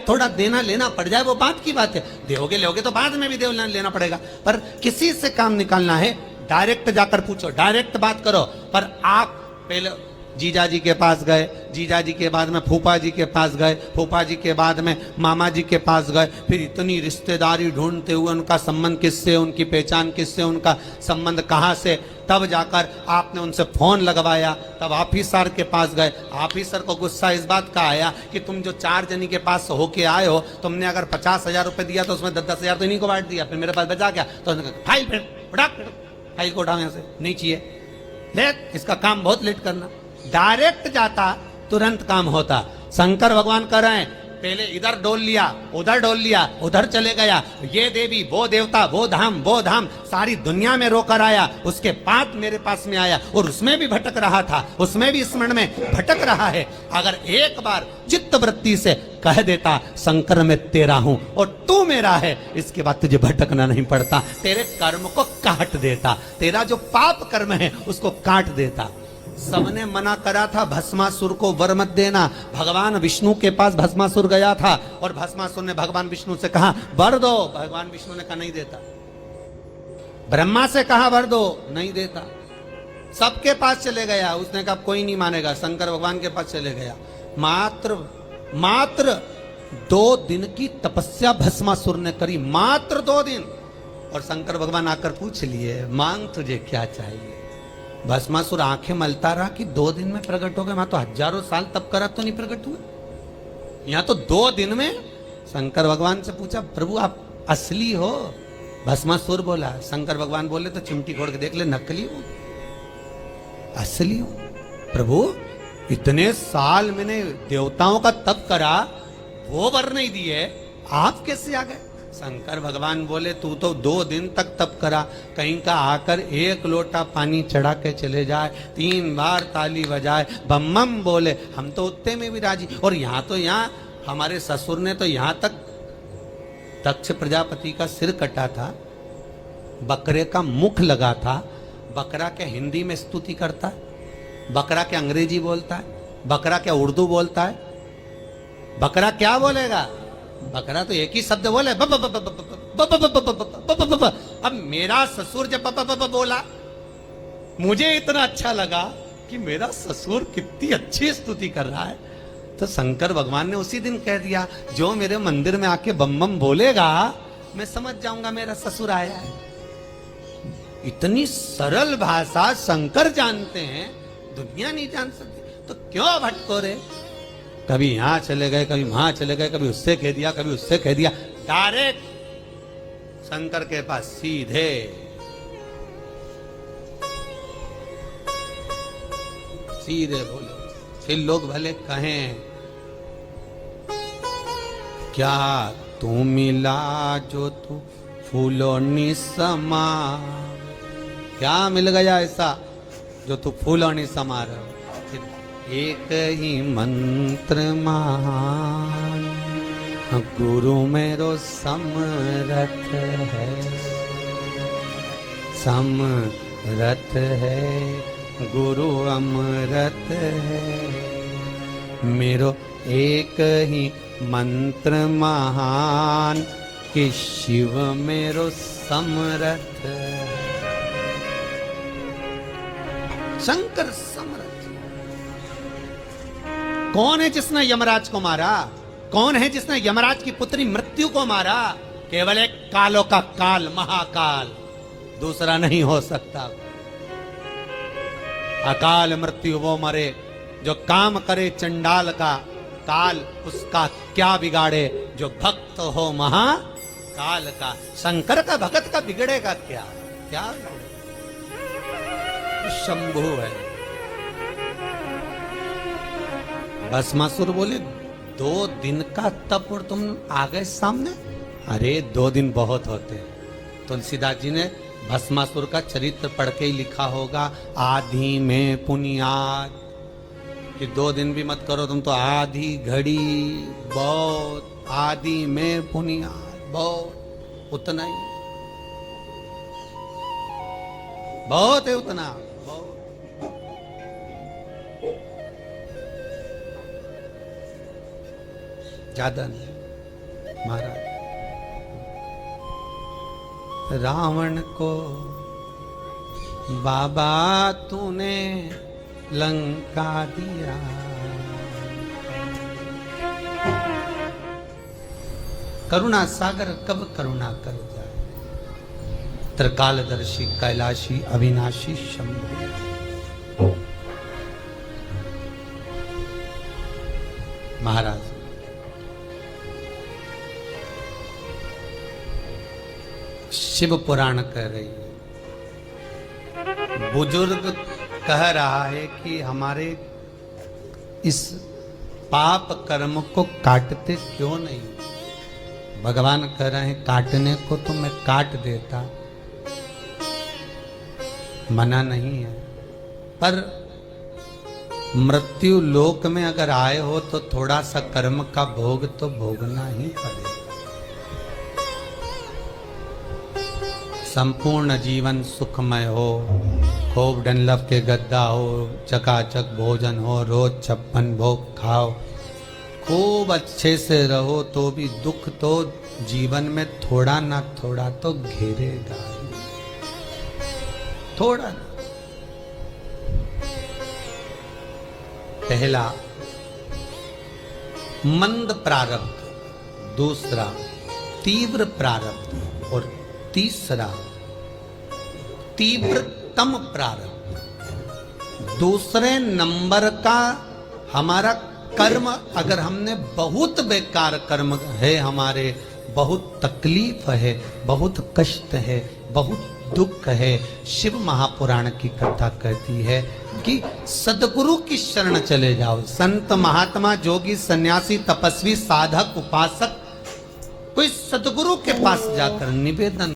थोड़ा देना लेना पड़ जाए वो बात की बात है, दोगे लोगे तो बाद में भी देना लेना पड़ेगा, पर किसी से काम निकालना है डायरेक्ट जाकर पूछो, डायरेक्ट बात करो। पर आप पहले जीजा जी के पास गए, जीजा जी के बाद में फूफा जी के पास गए, फूफा जी के बाद में मामा जी के पास गए, फिर इतनी रिश्तेदारी ढूंढते हुए उनका संबंध किससे, उनकी पहचान किससे, उनका संबंध कहाँ से, तब जाकर आपने उनसे फोन लगवाया, तब ऑफिसर के पास गए। ऑफिसर को गुस्सा इस बात का आया कि तुम जो 4 जनी के पास होके आए हो, तुमने अगर 50,000 रुपए दिया तो उसमें 10,000 तो इन्हीं को बांट दिया, फिर मेरे पास बचा क्या? तो फाइल फाइल को उठाओ, यहाँ से नहीं चाहिए, ले इसका काम बहुत लेट करना। डायरेक्ट जाता तुरंत काम होता। शंकर भगवान कह रहे हैं पहले इधर डोल लिया, उधर डोल लिया, उधर चले गया, ये देवी वो देवता वो धाम सारी दुनिया में रोकर आया, उसके बाद मेरे पास में आया और उसमें भी भटक रहा था, उसमें भी स्मरण में भटक रहा है। अगर एक बार चित्त वृत्ति से कह देता शंकर मैं तेरा हूं और तू मेरा है, इसके बाद तुझे भटकना नहीं पड़ता, तेरे कर्म को काट देता, तेरा जो पाप कर्म है उसको काट देता। सबने मना करा था भस्मासुर को वर मत देना। भगवान विष्णु के पास भस्मासुर गया था और भस्मासुर ने भगवान विष्णु से कहा वर दो, भगवान विष्णु ने कहा नहीं देता। ब्रह्मा से कहा वर दो, नहीं देता। सबके पास चले गया, उसने कहा कोई नहीं मानेगा, शंकर भगवान के पास चले गया। मात्र 2 दिन की तपस्या भस्मासुर ने करी, मात्र 2 दिन। और शंकर भगवान आकर पूछ लिए मांग तुझे क्या चाहिए। भस्मासुर आंखें मलता रहा कि 2 दिन में प्रकट हो गए, मैं तो हजारों साल तप करा तो नहीं प्रकट हुए, यहां तो 2 दिन में। शंकर भगवान से पूछा प्रभु आप असली हो? भस्मासुर बोला। शंकर भगवान बोले तो चिमटी खोड़ के देख ले, नकली हो असली हो? प्रभु इतने साल मैंने देवताओं का तप करा, वो वर नहीं दिए, आप कैसे आ गए? शंकर भगवान बोले तू तो 2 दिन तक तप करा, कहीं का आकर 1 लोटा पानी चढ़ा के चले जाए, 3 बार ताली बजाए, बम बम बोले, हम तो उतने में भी राजी। और यहाँ हमारे ससुर ने तो यहाँ तक दक्ष प्रजापति का सिर कटा था, बकरे का मुख लगा था। बकरा क्या हिंदी में स्तुति करता है? बकरा क्या अंग्रेजी बोलता है? बकरा क्या उर्दू बोलता है? बकरा क्या बोलेगा? बकरा तो एक ही शब्द बोले ब ब ब ब ब ब ब ब ब ब। अब मेरा ससुर जब ब ब ब ब बोला, मुझे इतना अच्छा लगा कि मेरा ससुर कितनी अच्छी स्तुति कर रहा है, तो शंकर भगवान ने उसी दिन कह दिया जो मेरे मंदिर में आके बम बम बोलेगा मैं समझ जाऊंगा मेरा ससुर आया है। इतनी सरल भाषा शंकर जानते हैं, दुनिया नहीं जान सकती, तो क्यों भटको रे? कभी यहां चले गए, कभी वहां चले गए, कभी उससे कह दिया, कभी उससे कह दिया। डायरेक्ट शंकर के पास सीधे। सीधे बोले, फिर लोग भले कहें क्या तू मिला जो तू फूलों नि समा, क्या मिल गया ऐसा जो तू फूलों नि समा रहे हो? एक ही मंत्र महान गुरु मेरो समरथ है, समरथ है गुरु अमरत है, मेरो एक ही मंत्र महान कि शिव मेरो समरथ। शंकर समरथ। कौन है जिसने यमराज को मारा? कौन है जिसने यमराज की पुत्री मृत्यु को मारा? केवल एक कालों का काल, महाकाल, दूसरा नहीं हो सकता। अकाल मृत्यु वो मरे जो काम करे चंडाल का, काल उसका क्या बिगाड़े जो भक्त हो महाकाल का। शंकर का भगत का बिगड़ेगा क्या? क्या शंभु है। भस्मासुर बोले 2 दिन का तप और तुम आ गए सामने? अरे 2 दिन बहुत होते हैं। तुलसीदास जी ने भस्मासुर का चरित्र पढ़ के ही लिखा होगा, आधी में पुनियाद, कि 2 दिन भी मत करो तुम तो आधी घड़ी बहुत, आधी में पुनियाद बहुत, उतना ही बहुत है, उतना बहुत। ज्यादा नहीं। महाराज, रावण को बाबा तूने लंका दिया, करुणा सागर कब करुणा कर जाए, त्रिकालदर्शी कैलाशी अविनाशी शंभु। महाराज, शिव पुराण कह रही है, बुजुर्ग कह रहा है कि हमारे इस पाप कर्म को काटते क्यों नहीं। भगवान कह रहे हैं काटने को तो मैं काट देता, मना नहीं है, पर मृत्यु लोक में अगर आए हो तो थोड़ा सा कर्म का भोग तो भोगना ही पड़ेगा। संपूर्ण जीवन सुखमय हो, खूब डनलप के गद्दा हो, चकाचक भोजन हो, रोज 56 भोग खाओ, खूब अच्छे से रहो, तो भी दुख तो जीवन में थोड़ा ना थोड़ा तो घेरेगा, थोड़ा। पहला मंद प्रारब्ध, दूसरा तीव्र प्रारब्ध और तीसरा तीव्रतम प्रारब्ध। दूसरे नंबर का हमारा कर्म, अगर हमने बहुत बेकार कर्म है, हमारे बहुत तकलीफ है, बहुत कष्ट है, बहुत दुख है, शिव महापुराण की कथा कहती है कि सदगुरु की शरण चले जाओ। संत महात्मा जोगी सन्यासी तपस्वी साधक उपासक कोई सदगुरु के पास जाकर निवेदन